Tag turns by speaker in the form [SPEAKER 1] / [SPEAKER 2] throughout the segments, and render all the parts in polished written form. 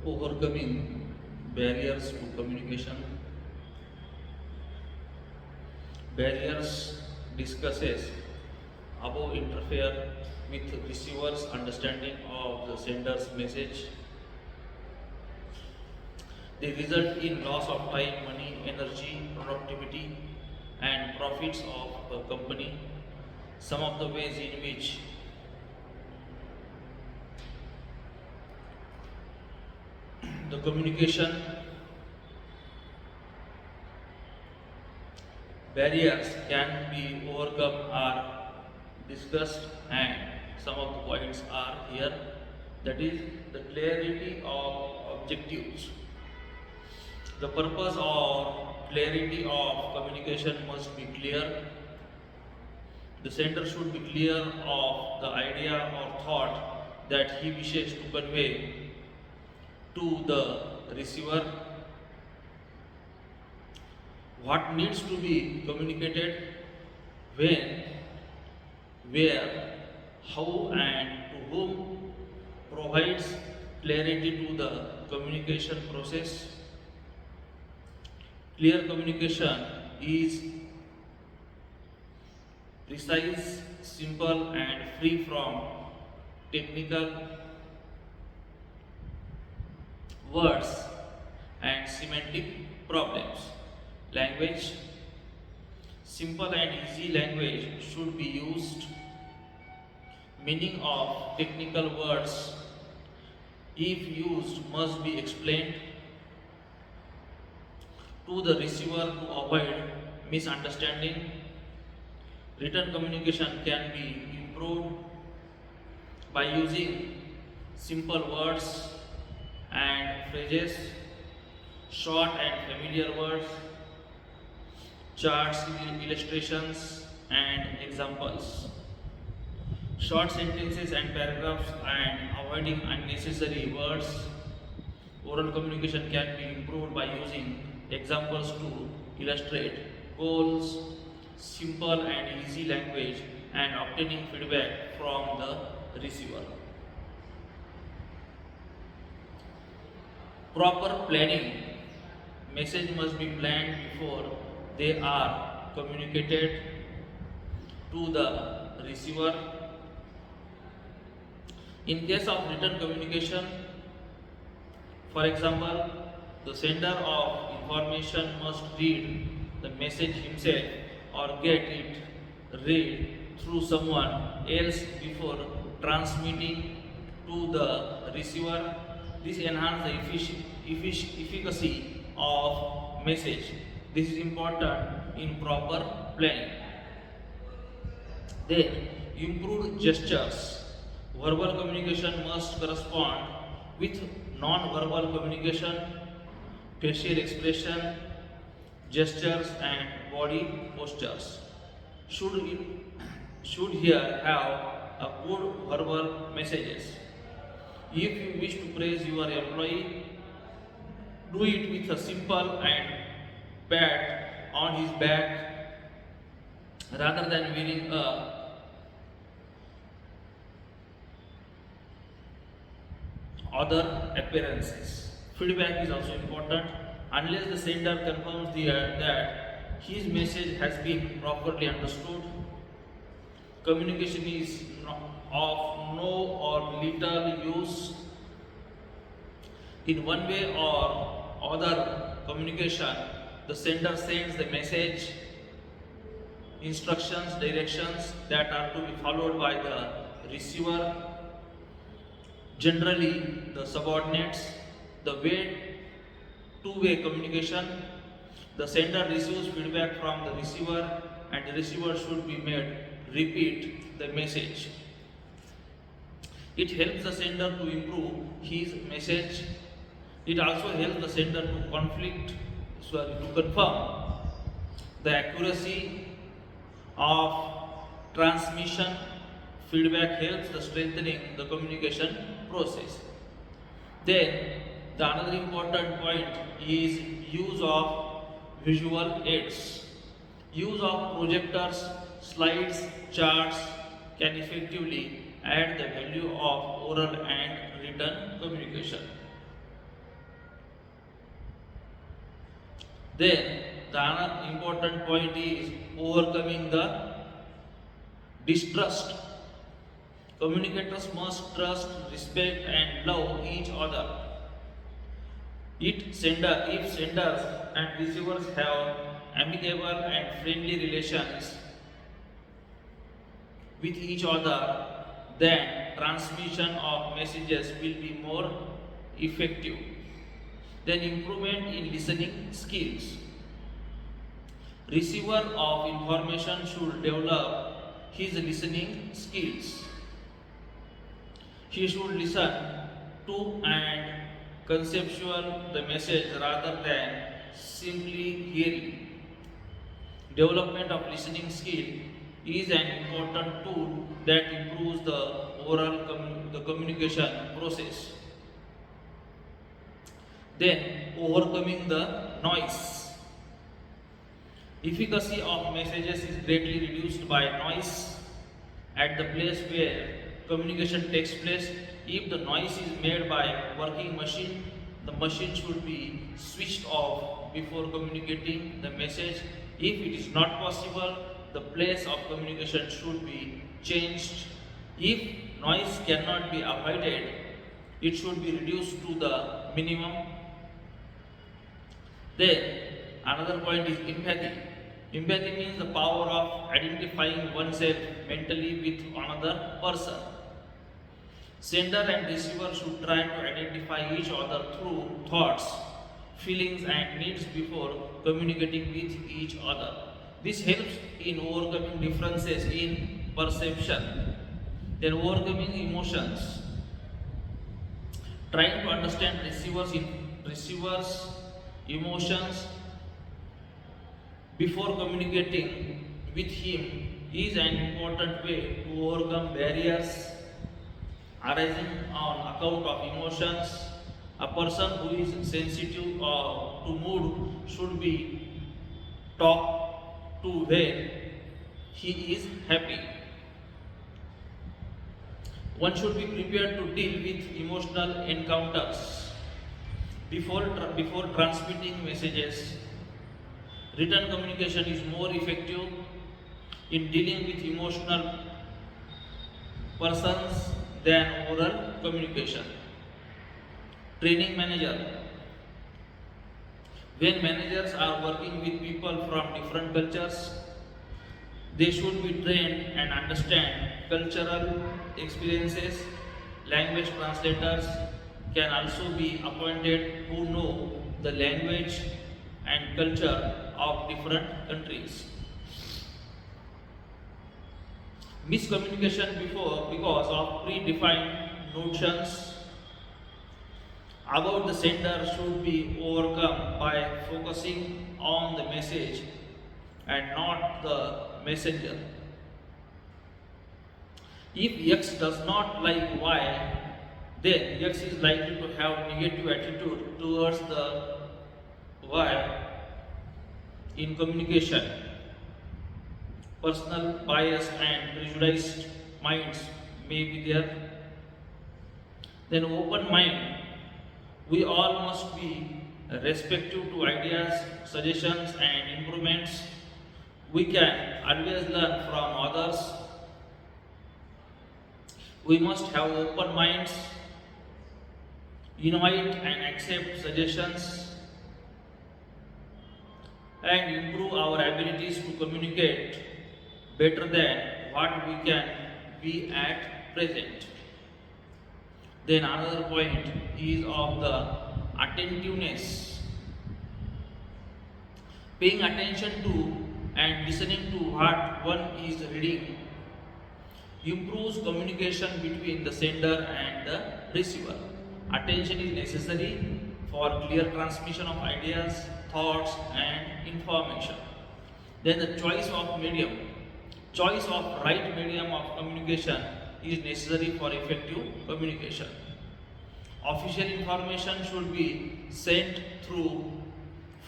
[SPEAKER 1] Overcoming barriers to communication. Barriers discusses above interfere with receiver's understanding of the sender's message. They result in loss of time, money, energy, productivity, and profits of a company. Some of the ways in which the communication barriers can be overcome are discussed, and some of the points are here. That is the clarity of objectives. The purpose or clarity of communication must be clear. The sender should be clear of the idea or thought that he wishes to convey to the receiver. What needs to be communicated, when, where, how, and to whom provides clarity to the communication process. Clear communication is precise, simple, and free from technical words and semantic problems. Language. Simple and easy language should be used. Meaning of technical words, if used, must be explained to the receiver to avoid misunderstanding. Written communication can be improved by using simple words and phrases, short and familiar words, charts, illustrations, and examples. Short sentences and paragraphs, and avoiding unnecessary words. Oral communication can be improved by using examples to illustrate goals, simple and easy language, and obtaining feedback from the receiver. Proper planning. Message must be planned before they are communicated to the receiver. In case of written communication, for example, the sender of information must read the message himself or get it read through someone else before transmitting to the receiver. This enhances the efficacy of message. This is important in proper planning. Then, improved gestures. Verbal communication must correspond with non-verbal communication, facial expression, gestures, and body postures. Should here have a good verbal messages. If you wish to praise your employee, do it with a simple and pat on his back rather than wearing a other appearances. Feedback is also important. Unless the sender confirms that his message has been properly understood, communication is of no or little use. In one way or other communication, the sender sends the message, instructions, directions that are to be followed by the receiver. Generally, the subordinates, the two-way communication, the sender receives feedback from the receiver, and the receiver should be made repeat the message. It helps the sender to improve his message. It also helps the sender to confirm the accuracy of transmission. Feedback helps the strengthening the communication process. Then the another important point is use of visual aids. Use of projectors, slides, charts can effectively add the value of oral and written communication. Then the another important point is overcoming the distrust. Communicators must trust, respect, and love each other. If senders and receivers have amicable and friendly relations with each other, then transmission of messages will be more effective. Then improvement in listening skills. Receiver of information should develop his listening skills. He should listen to and conceptual the message rather than simply hearing. Development of listening skill is an important tool that improves the overall the communication process. Then overcoming the noise. Efficacy of messages is greatly reduced by noise at the place where communication takes place. If the noise is made by working machine, the machine should be switched off before communicating the message. If it is not possible, the place of communication should be changed. If noise cannot be avoided, it should be reduced to the minimum. Then another point is empathy. Empathy means the power of identifying oneself mentally with another person. Sender and receiver should try to identify each other through thoughts, feelings, and needs before communicating with each other. This helps in overcoming differences in perception. Then overcoming emotions. Trying to understand receivers' emotions before communicating with him is an important way to overcome barriers arising on account of emotions. A person who is sensitive to mood should be talked to when he is happy. One should be prepared to deal with emotional encounters before transmitting messages. Written communication is more effective in dealing with emotional persons than oral communication. Training manager. When managers are working with people from different cultures, they should be trained and understand cultural experiences. Language translators can also be appointed who know the language and culture of different countries. Miscommunication because of predefined notions about the sender should be overcome by focusing on the message and not the messenger. If X does not like Y, then X is likely to have negative attitude towards the Y in communication. Personal bias and prejudiced minds may be there. Then open mind. We all must be receptive to ideas, suggestions, and improvements. We can always learn from others. We must have open minds, invite and accept suggestions, and improve our abilities to communicate better than what we can be at present. Then another point is of the attentiveness. Paying attention to and listening to what one is reading improves communication between the sender and the receiver. Attention is necessary for clear transmission of ideas, thoughts, and information. Then the choice of medium. Choice of right medium of communication is necessary for effective communication. Official information should be sent through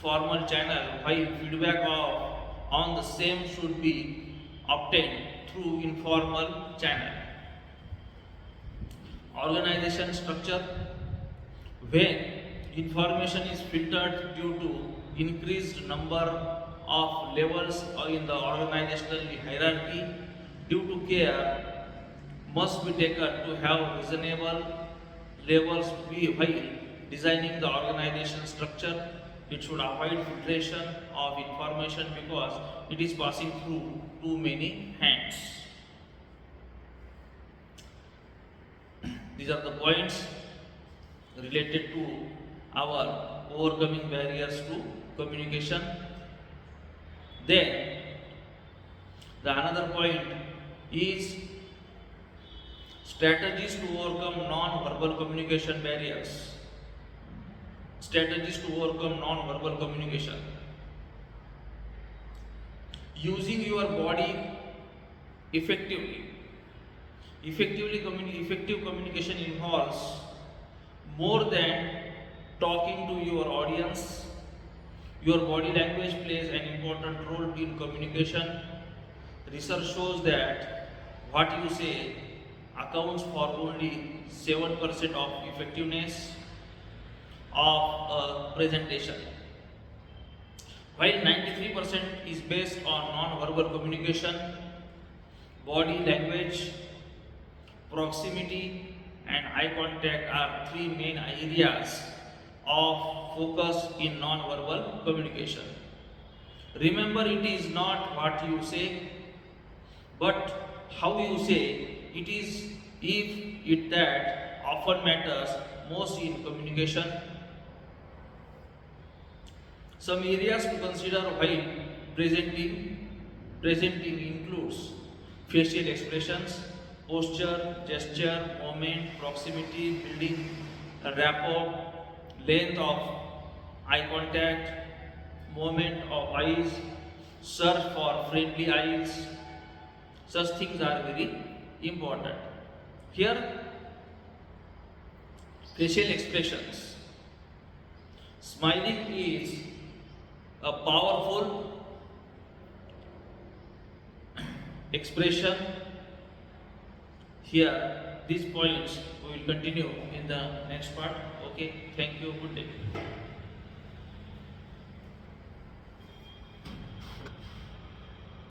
[SPEAKER 1] formal channel while on the same should be obtained through informal channel. Organization structure. When information is filtered due to increased number of levels in the organizational hierarchy due to care must be taken to have reasonable levels while designing the organization structure. It should avoid filtration of information because it is passing through too many hands. These are the points related to our overcoming barriers to communication. Then the another point is strategies to overcome non-verbal communication barriers. Strategies to overcome non-verbal communication. Using your body effectively. Effective communication involves more than talking to your audience. Your body language plays an important role in communication. Research shows that what you say accounts for only 7% of effectiveness of a presentation, while 93% is based on non-verbal communication. Body language, proximity, and eye contact are three main areas of focus in non-verbal communication. Remember, it is not what you say, but how you say it is if it that often matters most in communication. Some areas to consider while presenting includes facial expressions, posture, gesture, movement, proximity, building a rapport, length of eye contact, movement of eyes, search for friendly eyes. Such things are very important. Here, facial expressions. Smiling is a powerful expression. Here, these points we will continue in the next part. Okay, thank you. Good day.